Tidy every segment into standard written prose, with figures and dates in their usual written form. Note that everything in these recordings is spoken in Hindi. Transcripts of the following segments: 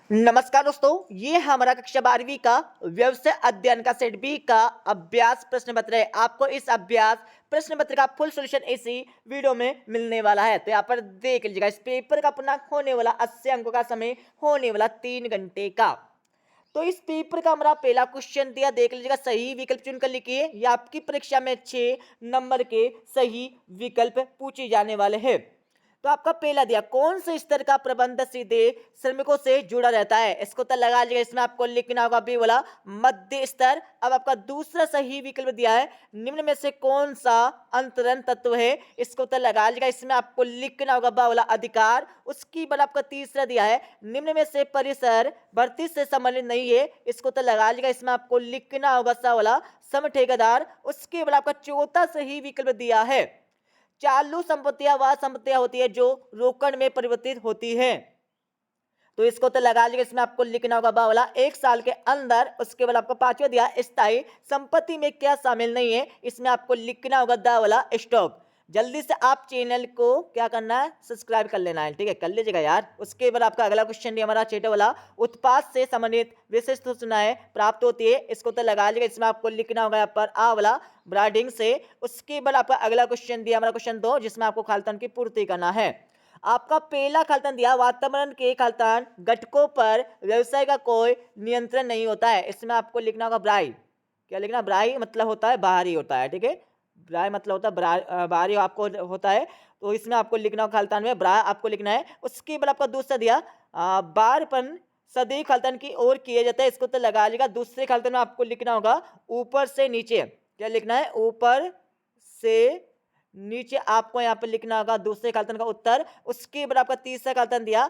नमस्कार दोस्तों, ये हमारा कक्षा 12वीं का व्यवसाय अध्ययन का सेट बी का अभ्यास प्रश्न पत्र है। आपको इस अभ्यास प्रश्न पत्र का फुल सॉल्यूशन इसी वीडियो में मिलने वाला है। तो यहाँ पर देख लीजिएगा, इस पेपर का पूर्णांक होने वाला 80 अंकों का समय होने वाला 3 घंटे का। तो इस पेपर का हमारा पहला क्वेश्चन दिया, देख लीजिएगा, सही विकल्प चुनकर लिखिए। ये आपकी परीक्षा में 6 नंबर के सही विकल्प पूछे जाने वाले हैं। तो आपका पहला दिया, कौन से स्तर का प्रबंध सीधे श्रमिकों से जुड़ा रहता है? इसको तो लगा लीजिएगा, इसमें आपको लिखना होगा बी वाला मध्य स्तर। अब आपका दूसरा सही विकल्प दिया है, निम्न में से कौन सा अंतरण तत्व है? इसको तो लगा लीजिएगा, इसमें आपको लिखना होगा बा वाला अधिकार। उसकी बाद आपका तीसरा दिया है, निम्न में से परिसर भर्ती से संबंधित नहीं है। इसको तो लगा लीजिएगा, इसमें आपको लिखना होगा सा वाला सम ठेकेदार। उसके बाद आपका चौथा सही विकल्प दिया है, चालू संपत्तियां वह संपत्तियां होती है जो रोकड़ में परिवर्तित होती है। तो इसको तो लगा लीजिए, इसमें आपको लिखना होगा बा वाला 1 साल के अंदर। उसके बाद आपको पांचवा दिया, स्थायी संपत्ति में क्या शामिल नहीं है? इसमें आपको लिखना होगा दा वाला स्टॉक। जल्दी से आप चैनल को क्या करना है, सब्सक्राइब कर लेना है, ठीक है, कर लीजिएगा यार। उसके बाद आपका अगला क्वेश्चन हमारा छठा वाला, उत्पाद से संबंधित विशेष सूचनाएं प्राप्त होती है। इसको तो लगा लीजिएगा, इसमें आपको लिखना होगा यहाँ पर आ वाला ब्रांडिंग से। उसके बाद आपका अगला क्वेश्चन दिया हमारा क्वेश्चन 2, जिसमें आपको खालिस्तान की पूर्ति करना है। आपका पहला खालिस्तान दिया, वातावरण के खालिस्तान घटकों पर व्यवसाय का कोई नियंत्रण नहीं होता है। इसमें आपको लिखना होगा ब्राई। क्या लिखना? ब्राई मतलब होता है बाहरी होता है, ठीक है। ब्राई मतलब होता है बाहरी आपको होता है। तो इसमें आपको लिखना होगा खालिस्तान में ब्रा आपको लिखना है। उसके बाद आपका दूसरा दिया, बारपन सदी खालिस्तान की ओर किया जाता है। इसको तो लगा लीजिएगा, दूसरे खालिस्तान में आपको लिखना होगा ऊपर से नीचे। क्या लिखना है? ऊपर से नीचे आपको यहाँ पे लिखना होगा दूसरे खालिस्तान का उत्तर। उसके बाद आपका तीसरा खालिस्तान दिया,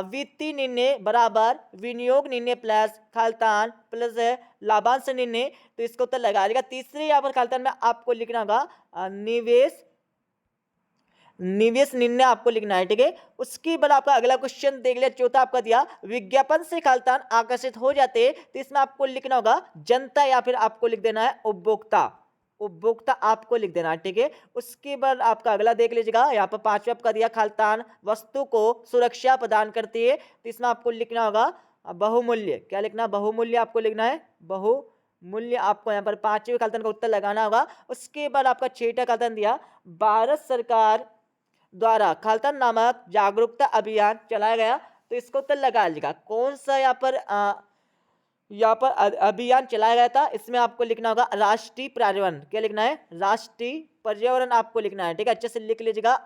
वित्तीय निर्णय बराबर विनियोग निर्णय प्लस खालिस्तान प्लस लाभांश निर्णय। तो इसको उत्तर लगा देगा। तीसरे यहाँ पर खालिस्तान में आपको लिखना होगा निवेश निवेश निर्णय आपको लिखना है, ठीक है। उसके बाद आपका अगला क्वेश्चन देख लिया, चौथा आपका दिया, विज्ञापन से खालिस्तान आकर्षित हो जाते हैं। तो इसमें आपको लिखना होगा जनता, या फिर आपको लिख देना है उपभोक्ता। उपभोक्ता आपको लिख देना है, ठीक है। उसके बाद आपका अगला देख लीजिएगा, यहाँ पर पांचवा आपका दिया, खालिस्तान वस्तु को सुरक्षा प्रदान करती है। तो इसमें आपको लिखना होगा बहुमूल्य। क्या लिखना? बहुमूल्य आपको लिखना है, बहुमूल्य। आपको यहाँ पर पांचवें खालिस्तान का उत्तर लगाना होगा। उसके बाद आपका छठा खालिस्तान दिया, भारत सरकार द्वारा खालिस्तान नामक जागरूकता अभियान चलाया गया। तो इसको तो लगा लीजिएगा, कौन सा यहाँ पर अभियान चलाया गया था? इसमें आपको लिखना होगा राष्ट्रीय पर्यावरण। क्या लिखना है? राष्ट्रीय पर्यावरण आपको लिखना है, ठीक है, अच्छे से लिख लीजिएगा।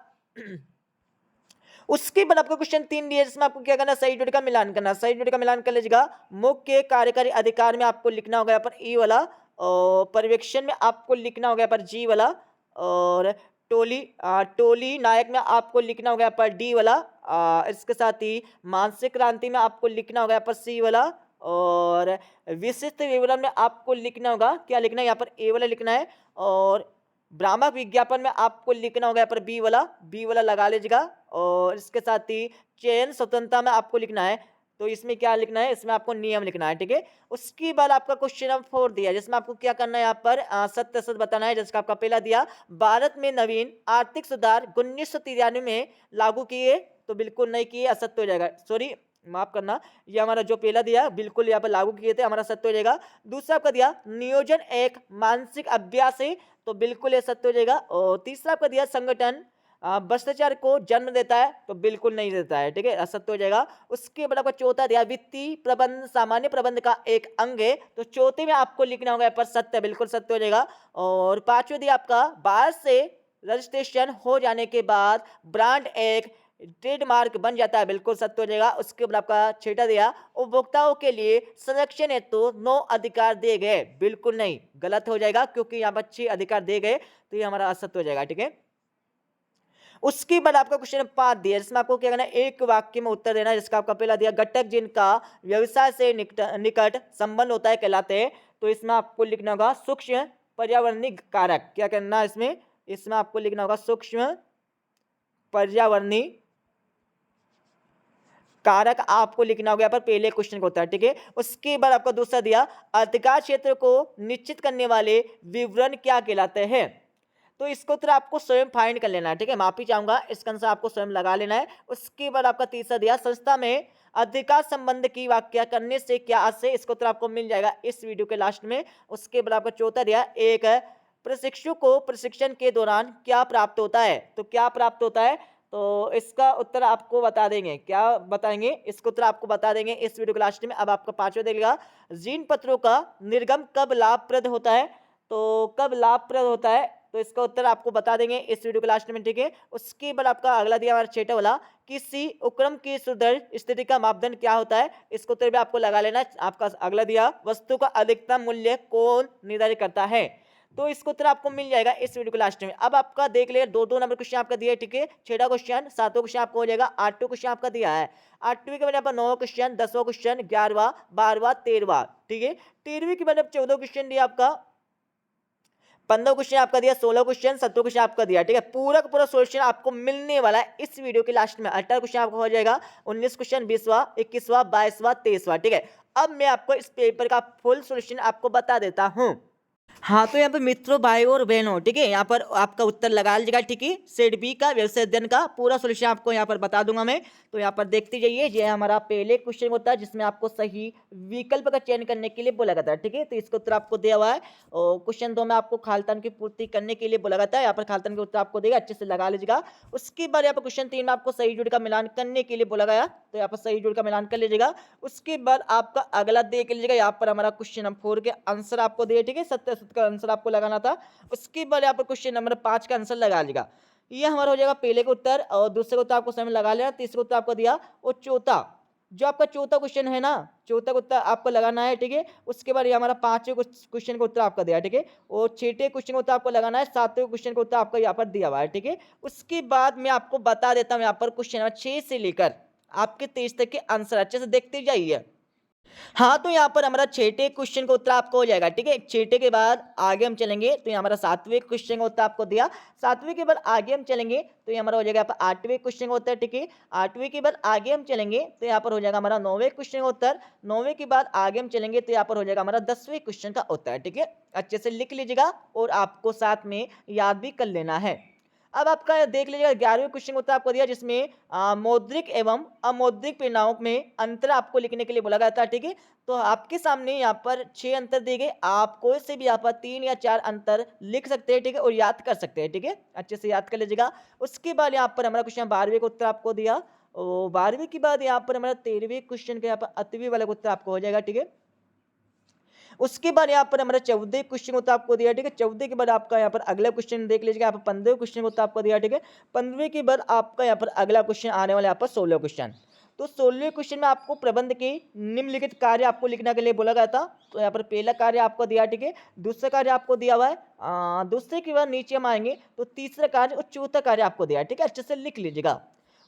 उसके बाद आपको क्वेश्चन 3 दिया, जिसमें आपको क्या करना? सही जोड़ी का मिलान करना। सही जोड़ी का मिलान कर लीजिएगा। मुख्य कार्यकारी अधिकार में आपको लिखना होगा यहाँ पर ई वाला, और पर्यवेक्षण में आपको लिखना होगा यहाँ पर जी वाला, और टोली नायक में आपको लिखना होगा यहाँ पर डी वाला। इसके साथ ही मानसिक क्रांति में आपको लिखना होगा यहाँ पर सी वाला, और विशिष्ट विवरण में आपको लिखना होगा, क्या लिखना है यहाँ पर? ए वाला लिखना है। और भ्रामक विज्ञापन में आपको लिखना होगा यहाँ पर बी वाला लगा लीजिएगा। और इसके साथ ही चयन स्वतंत्रता में आपको लिखना है। तो इसमें क्या लिखना है? इसमें आपको नियम लिखना है, ठीक है। उसके बाद आपका क्वेश्चन नंबर 4 दिया, जिसमें आपको क्या करना है? यहाँ पर सत्य असत बताना है। जिसका आपका पहला दिया, भारत में नवीन आर्थिक सुधार 1993 में लागू किए। तो बिल्कुल नहीं किए, असत्य हो जाएगा, सॉरी माफ करना। ये हमारा जो पहला दिया बिल्कुल यहाँ पर लागू किए थे, हमारा सत्य हो जाएगा। दूसरा आपका दिया, नियोजन एक मानसिक अभ्यास है। तो बिल्कुल ये सत्य हो जाएगा। और तीसरा आपका दिया, संगठन भ्रष्टाचार को जन्म देता है। तो बिल्कुल नहीं देता है, ठीक है, असत्य हो जाएगा। उसके बाद आपका चौथा दिया, वित्तीय प्रबंध सामान्य प्रबंध का एक अंग है। तो चौथे में आपको लिखना होगा यहाँ पर सत्य, बिल्कुल सत्य हो जाएगा। और पांचवा दिया आपका, बाहर से रजिस्ट्रेशन हो जाने के बाद ब्रांड एक ट्रेडमार्क बन जाता है। बिल्कुल सत्य हो जाएगा। उसके बाद आपका छठा दिया, उपभोक्ताओं के लिए संरक्षण हेतु 9 अधिकार दिए गए। बिल्कुल नहीं, गलत हो जाएगा, क्योंकि यहाँ पर 6 अधिकार दिए गए। तो ये हमारा असत्य हो जाएगा, ठीक है। उसके बाद आपका क्वेश्चन 5 दिया, जिसमें आपको क्या करना है? एक वाक्य में उत्तर देना है। जिसका आपका पहला दिया, घटक जिनका व्यवसाय से निकट संबंध होता है कहलाते हैं। तो इसमें आपको लिखना होगा सूक्ष्म पर्यावरणीय कारक। क्या करना है इसमें? इसमें आपको लिखना होगा सूक्ष्म पर्यावरणीय कारक आपको लिखना होगा यहाँ पर पहले क्वेश्चन का उत्तर, ठीक है। उसके बाद आपका दूसरा दिया, अधिकार क्षेत्र को निश्चित करने वाले विवरण क्या कहलाते हैं? तो इसको उत्तर आपको स्वयं फाइंड कर लेना है, ठीक है, माफी चाहूंगा, इसका आंसर आपको स्वयं लगा लेना है। उसके बाद आपका तीसरा दिया, संस्था में अधिकार संबंध की व्याख्या करने से क्या आशय, इसका उत्तर आपको मिल जाएगा इस वीडियो के लास्ट में। उसके बाद आपका चौथा दिया, एक है प्रशिक्षु को प्रशिक्षण के दौरान क्या प्राप्त होता है, तो क्या प्राप्त होता है, तो इसका उत्तर आपको बता देंगे, क्या बताएंगे, इसका उत्तर आपको बता देंगे इस वीडियो के लास्ट में। अब आपका पांचवा देगा, जीन पत्रों का निर्गम कब लाभप्रद होता है, तो कब लाभप्रद होता है, तो इसका उत्तर आपको बता देंगे इस वीडियो के लास्ट में, ठीक है। उसके बाद आपका अगला दिया हमारा छठा वाला, किसी उपक्रम की सुदृढ़ स्थिति का मापदंड क्या होता है, इसको उत्तर भी आपको लगा लेना है। आपका अगला दिया, वस्तु का अधिकतम मूल्य कौन निर्धारित करता है, तो इसको उत्तर आपको मिल जाएगा इस वीडियो के लास्ट में। अब आपका देख ले, दो दो नंबर क्वेश्चन आपका दिया है, ठीक है। छठा क्वेश्चन, सातवां क्वेश्चन आपको हो जाएगा, आठवां क्वेश्चन आपका दिया है, आठवीं के बाद आपका नौवां क्वेश्चन, 10वां क्वेश्चन, 11वां, 12वां, 13वां, ठीक है। 13वीं के बाद 14वां क्वेश्चन दिया आपका, 15 क्वेश्चन आपका दिया, 16 क्वेश्चन, 17 क्वेश्चन आपका दिया, ठीक है। पूरा का पूरा सोल्यूशन आपको मिलने वाला है इस वीडियो के लास्ट में। 18 क्वेश्चन आपको हो जाएगा, 19 क्वेश्चन, 20वां, 21वां, 22वां, 23वां, ठीक है। अब मैं आपको इस पेपर का फुल सोल्यूशन आपको बता देता हूँ। हाँ, तो यहाँ पर मित्रों, भाई और बहनों, ठीक है, यहाँ पर आपका उत्तर लगा लीजिएगा, ठीक है। सेट बी का व्यवसाय अध्ययन का पूरा सोल्यूशन आपको यहाँ पर बता दूंगा मैं, तो यहाँ पर देखते जाइए। ये हमारा पहले क्वेश्चन होता है जिसमें आपको सही विकल्प का चयन करने के लिए बोला जाता है, ठीक है। तो इसका उत्तर आपको दिया हुआ है, और क्वेश्चन 2 में आपको खालिस्तान की पूर्ति करने के लिए बोला जाता है, यहाँ पर खालिस्तान का उत्तर आपको देगा, अच्छे से लगा लीजिएगा। उसके बाद यहाँ पर क्वेश्चन 3 में आपको सही जोड़ का मिलान करने के लिए बोला गया, तो यहाँ पर सही जोड़ का मिलान कर लीजिएगा। उसके बाद आपका अगला देख लीजिएगा, यहाँ पर हमारा क्वेश्चन नंबर 4 के आंसर आपको दिए, ठीक है, 70 का आंसर आपको लगाना था। उसके बाद यहाँ पर क्वेश्चन नंबर 5 का आंसर लगा लीजिएगा। ये हमारा हो जाएगा पहले का उत्तर, और दूसरे का उत्तर आपको समय लगा लेना, तीसरे का उत्तर आपको दिया, और चौथा जो आपका चौथा क्वेश्चन है ना, चौथा का उत्तर आपको लगाना है, ठीक है। उसके बाद ये हमारा 5वें क्वेश्चन का उत्तर आपका दिया, ठीक है, और 6ठे क्वेश्चन का उत्तर आपको लगाना है, 7वें क्वेश्चन का उत्तर आपका यहाँ पर दिया हुआ है, ठीक है। उसके बाद मैं आपको बता देता हूँ यहाँ पर क्वेश्चन नंबर 6 से लेकर आपके 23 तक के आंसर अच्छे से देखते जाइए। हाँ, तो यहाँ पर हमारा 6ठे क्वेश्चन का उत्तर आपको हो जाएगा, ठीक है। 6ठे के बाद आगे हम चलेंगे तो ये हमारा 7वें क्वेश्चन का उत्तर आपको दिया, 7वें के बाद आगे हम चलेंगे तो ये हमारा हो जाएगा यहाँ पर 8वें क्वेश्चन का उत्तर, ठीक है। 8वें के बाद आगे हम चलेंगे तो यहाँ पर हो जाएगा हमारा 9वें क्वेश्चन का उत्तर, 9वें के बाद आगे हम चलेंगे तो यहाँ पर हो जाएगा हमारा 10वें क्वेश्चन का उत्तर, ठीक है। अच्छे से लिख लीजिएगा और आपको साथ में याद भी कर लेना है। अब आपका देख लीजिएगा 11वें क्वेश्चन उत्तर आपको दिया, जिसमें मौद्रिक एवं अमौद्रिक प्रेरणाओं में अंतर आपको लिखने के लिए बोला गया था, ठीक है। तो आपके सामने यहाँ पर 6 अंतर दिए गए, आप कोई से भी यहाँ पर 3 या 4 अंतर लिख सकते हैं, ठीक है, और याद कर सकते हैं, ठीक है। अच्छे से याद कर लीजिएगा। उसके बाद यहाँ पर हमारा क्वेश्चन 12वें का उत्तर आपको दिया, और 12वें के बाद यहाँ पर हमारा 13वें क्वेश्चन का यहाँ पर 8वीं वाला उत्तर आपको हो जाएगा, ठीक है। उसके बाद यहाँ पर हमारा 14 क्वेश्चन उत्तर आपको दिया, ठीक है। 14 के बाद आपका यहाँ पर अगला क्वेश्चन देख लीजिएगा, यहाँ पर 15वें क्वेश्चन उत्तर आपको दिया, ठीक है। 15वें के बाद आपका यहाँ पर अगला क्वेश्चन आने वाला यहाँ पर 16 क्वेश्चन। तो 16वें क्वेश्चन में आपको प्रबंध के निम्नलिखित कार्य आपको लिखने के लिए बोला गया था, तो यहाँ पर पहला कार्य आपको दिया, ठीक है। दूसरा कार्य आपको दिया हुआ है, दूसरे के बाद नीचे हम आएंगे तो तीसरा कार्य और चौथा कार्य आपको दिया, ठीक है। अच्छे से लिख लीजिएगा।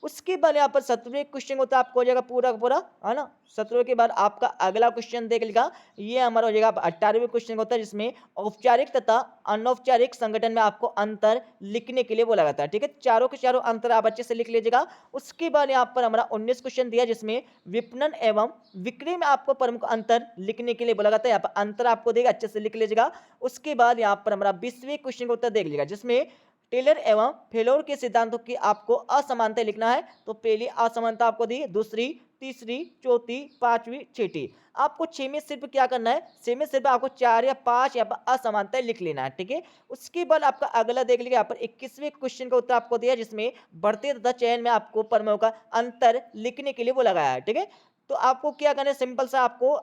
उसके बाद यहाँ पर 17वें क्वेश्चन होता है आपको हो जाएगा पूरा का पूरा, है ना। 17वें के बाद आपका अगला क्वेश्चन देख लीजिएगा, ये हमारा हो जाएगा 18वें क्वेश्चन होता है, जिसमें औपचारिक तथा अनौपचारिक संगठन में आपको अंतर लिखने के लिए बोला जाता है, ठीक है। चारों के चारों अंतर आप अच्छे से लिख लीजिएगा। उसके बाद यहाँ पर हमारा 19 क्वेश्चन दिया, जिसमें विपणन एवं बिक्री में आपको प्रमुख अंतर लिखने के लिए बोला जाता है, यहाँ पर अंतर आपको देगा, अच्छे से लिख लीजिएगा। उसके बाद यहाँ पर हमारा 20वें क्वेश्चन का उत्तर देख लीजिएगा, जिसमें टेलर एवं फेलोर के सिद्धांतों की आपको असमानता लिखना है, तो पहली असमानता आपको दी, दूसरी, तीसरी, चौथी, पांचवी, छठी। आपको 6 में सिर्फ क्या करना है, 6 में सिर्फ आपको 4 या 5 या असमानताएं लिख लेना है, ठीक है। उसके बाद आपका अगला देख लीजिए, यहाँ पर 21वें क्वेश्चन का उत्तर आपको दिया, जिसमें बढ़ते तथा चयन में आपको प्रमेयों का अंतर लिखने के लिए बोला गया है, ठीक है। तो आपको क्या करना है, सिंपल सा आपको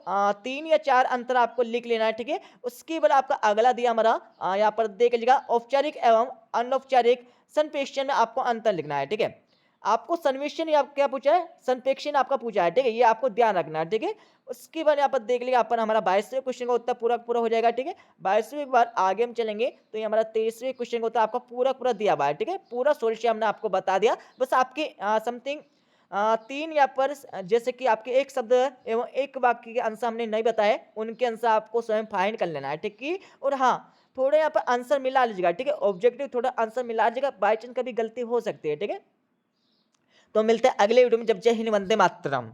3 या 4 अंतर आपको लिख लेना है, ठीक है। उसके बाद आपका अगला दिया हमारा, यहाँ पर देख लीजिएगा, औपचारिक एवं अनौपचारिक संप्रेषण में आपको अंतर लिखना है, ठीक है। आपको संवेशन या क्या पूछा है, संप्रेषण आपका पूछा है, ठीक है, ये आपको ध्यान रखना है, ठीक है। उसके बाद यहाँ पर देख लीजिए, अपन हमारा 22वें क्वेश्चन का उत्तर पूरा पूरा हो जाएगा, ठीक है। 22वें के बाद आगे हम चलेंगे तो ये हमारा 23वें क्वेश्चन का उत्तर आपका पूरा पूरा दिया हुआ है, ठीक है। पूरा सोल्यूशन हमने आपको बता दिया, बस आपके समथिंग 3 या पर जैसे कि आपके एक शब्द एवं एक वाक्य के आंसर हमने नहीं बताए, उनके आंसर आपको स्वयं फाइंड कर लेना है, ठीक है। और हाँ, थोड़े यहाँ पर आंसर मिला लीजिएगा, ठीक है, ऑब्जेक्टिव थोड़ा आंसर मिला लीजिएगा, बाई चांस कभी गलती हो सकती है, ठीक है। तो मिलते हैं अगले वीडियो में, जब जय हिंद वंदे मातरम।